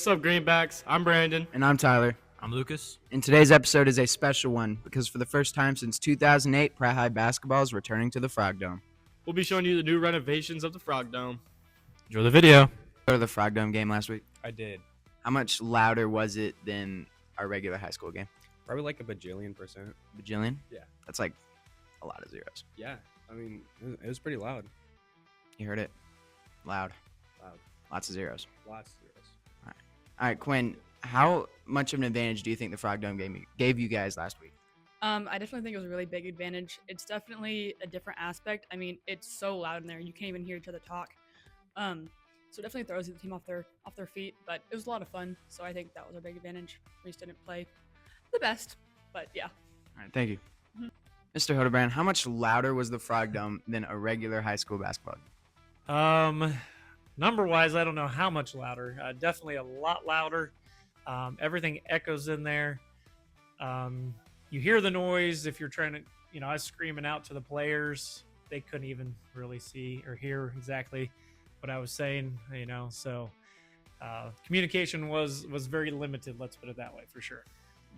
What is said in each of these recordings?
What's up, Greenbacks? I'm Brandon. And I'm Tyler. I'm Lucas. And today's episode is a special one because for the first time since 2008, Pratt High basketball is returning to the Frog Dome. We'll be showing you the new renovations of the Frog Dome. Enjoy the video. Go to the Frog Dome game last week. I did. How much louder was it than our regular high school game? Probably like a bajillion%. Bajillion? Yeah. That's like a lot of zeros. Yeah. I mean, it was pretty loud. You heard it? Loud. Loud. Lots of zeros. Lots of zeros. All right, Quinn, how much of an advantage do you think the Frog Dome gave you guys last week? I definitely think it was a really big advantage. It's definitely a different aspect. I mean, it's so loud in there, you can't even hear each other talk. So it definitely throws the team off their feet, but it was a lot of fun. So I think that was a big advantage. We just didn't play the best, but yeah. All right, thank you. Mr. Hodebrand, how much louder was the Frog Dome than a regular high school basketball game? Number-wise, I don't know how much louder. Definitely a lot louder. Everything echoes in there. You hear the noise if you're trying to, I was screaming out to the players. They couldn't even really see or hear exactly what I was saying, so communication was very limited, let's put it that way, for sure.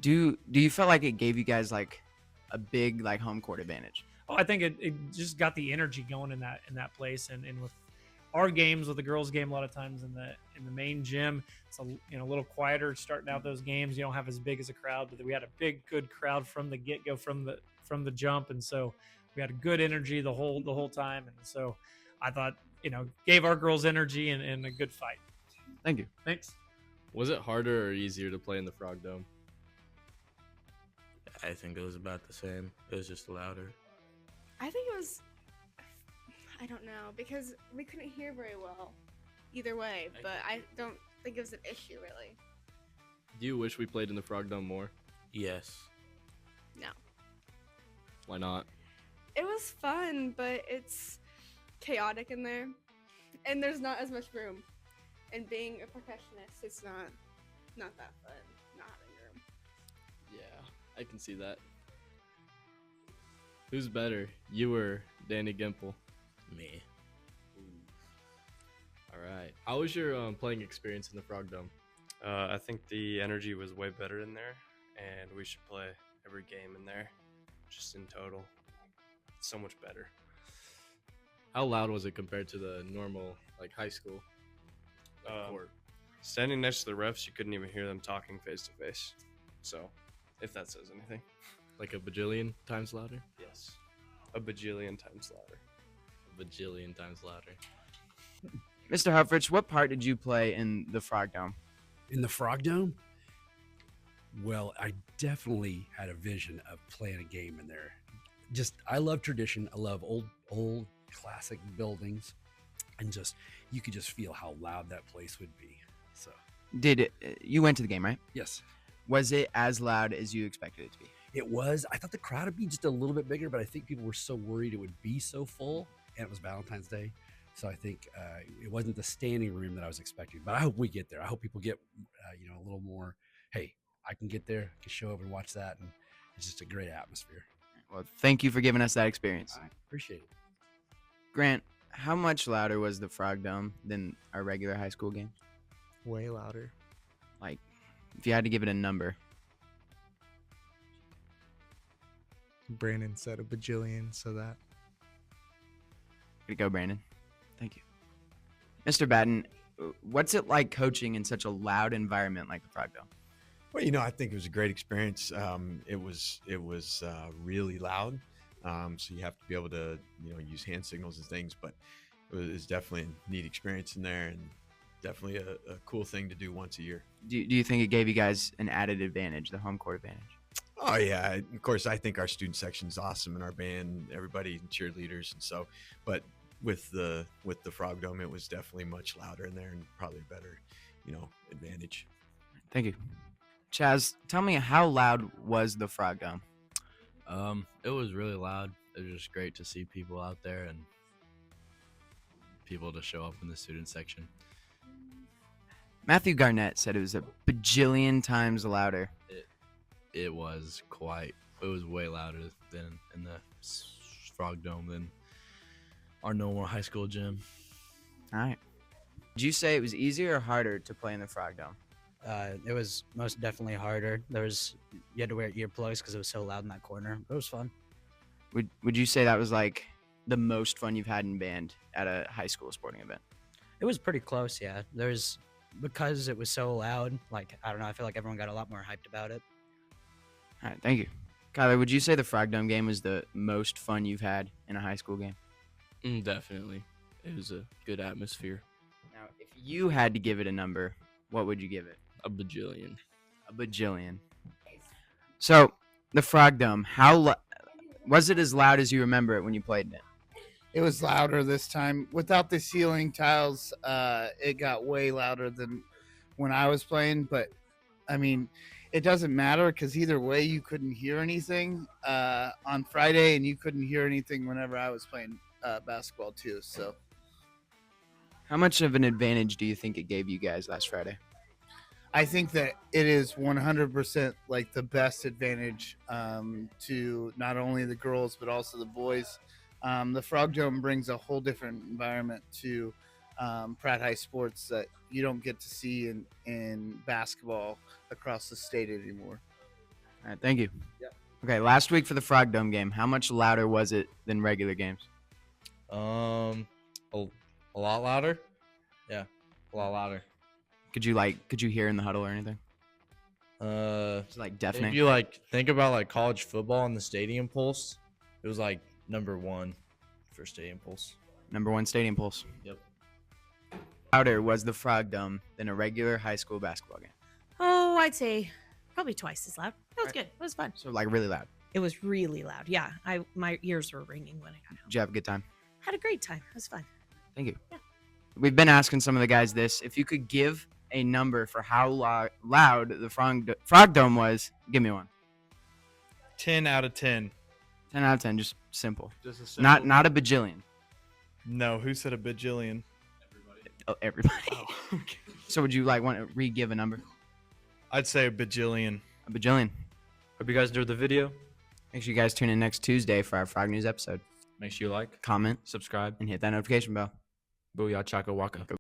Do you feel like it gave you guys like a big like home court advantage? Oh, I think it just got the energy going in that place, and with our games, with the girls' game, a lot of times in the main gym, it's a little quieter starting out those games. You don't have as big as a crowd, but we had a big, good crowd from the get-go, from the jump, and so we had a good energy the whole time, and so I thought gave our girls energy and a good fight. Thank you. Thanks. Was it harder or easier to play in the Frog Dome? I think it was about the same. It was just louder. I think it was, I don't know, because we couldn't hear very well either way, but I don't think it was an issue, really. Do you wish we played in the Frog Dome more? Yes. No. Why not? It was fun, but it's chaotic in there, and there's not as much room. And being a percussionist, it's not that fun, not having room. Yeah, I can see that. Who's better, you or Danny Gimple? Me. All right. How was your playing experience in the Frog Dome? I think the energy was way better in there, and we should play every game in there, just in total. It's so much better. How loud was it compared to the normal high school court? Standing next to the refs, you couldn't even hear them talking face to face. So, if that says anything. Like a bajillion times louder? Yes. A bajillion times louder. A bajillion times louder. Mr. Huffrich, what part did you play in the Frog Dome? In the Frog Dome? Well, I definitely had a vision of playing a game in there. I love tradition. I love old classic buildings, and you could just feel how loud that place would be. So, You went to the game, right? yes, Was it as loud as you expected it to be? it was. I thought the crowd would be just a little bit bigger, but I think people were so worried it would be so full, and it was Valentine's Day. So I think it wasn't the standing room that I was expecting, but I hope we get there. I hope people get, a little more, hey, I can get there, I can show up and watch that, and it's just a great atmosphere. Well, thank you for giving us that experience. I appreciate it. Grant, how much louder was the Frog Dome than our regular high school game? Way louder. Like, if you had to give it a number. Brandon said a bajillion, so that. Way to go, Brandon. Thank you. Mr. Batten, what's it like coaching in such a loud environment like the Frog Dome? Well, I think it was a great experience. It was really loud, so you have to be able to use hand signals and things. But it was definitely a neat experience in there, and definitely a cool thing to do once a year. Do you think it gave you guys an added advantage, the home court advantage? Oh yeah, of course. I think our student section is awesome, and our band, everybody, cheerleaders, and so. But with the Frog Dome, it was definitely much louder in there, and probably a better, advantage. Thank you. Chaz, tell me, how loud was the Frog Dome? It was really loud. It was just great to see people out there and people to show up in the student section. Matthew Garnett said it was a bajillion times louder. It was way louder than in the Frog Dome than our normal high school gym. All right. Did you say it was easier or harder to play in the Frog Dome? It was most definitely harder. You had to wear earplugs because it was so loud in that corner. It was fun. Would you say that was like the most fun you've had in band at a high school sporting event? It was pretty close, yeah. Because it was so loud, like, I don't know, I feel like everyone got a lot more hyped about it. All right, thank you. Kyler, would you say the Frog Dome game was the most fun you've had in a high school game? Definitely. It was a good atmosphere. Now, if you had to give it a number, what would you give it? A bajillion. A bajillion. So, the Frog Dome, was it as loud as you remember it when you played in it? It was louder this time. Without the ceiling tiles, it got way louder than when I was playing. But, I mean, it doesn't matter because either way, you couldn't hear anything on Friday, and you couldn't hear anything whenever I was playing basketball too. So, how much of an advantage do you think it gave you guys last Friday? I think that it is 100% like the best advantage to not only the girls but also the boys. The Frog Dome brings a whole different environment to Pratt High sports that you don't get to see in basketball across the state anymore. All right, thank you. Yep. Okay, last week for the Frog Dome game, how much louder was it than regular games? A lot louder. Yeah, a lot louder. Could you hear in the huddle or anything? It's like deafening. If you think about college football and the stadium pulse, it was like number 1 for stadium pulse. Number 1 stadium pulse. Yep. Louder was the Frog Dome than a regular high school basketball game. Oh, I'd say probably twice as loud. It was good. It was fun. So really loud. It was really loud. Yeah, my ears were ringing when I got home. Did you have a good time? Had a great time. It was fun. Thank you. Yeah. We've been asking some of the guys this. If you could give a number for how loud the Frog Dome was, give me one. 10 out of 10. 10 out of 10, just simple. Just a simple not a bajillion. No, who said a bajillion? Oh, everybody. Okay. So would you want to re-give a number? I'd say a bajillion. A bajillion. Hope you guys enjoyed the video. Make sure you guys tune in next Tuesday for our Frog News episode. Make sure you like, comment, subscribe, and hit that notification bell. Booyah chaka waka.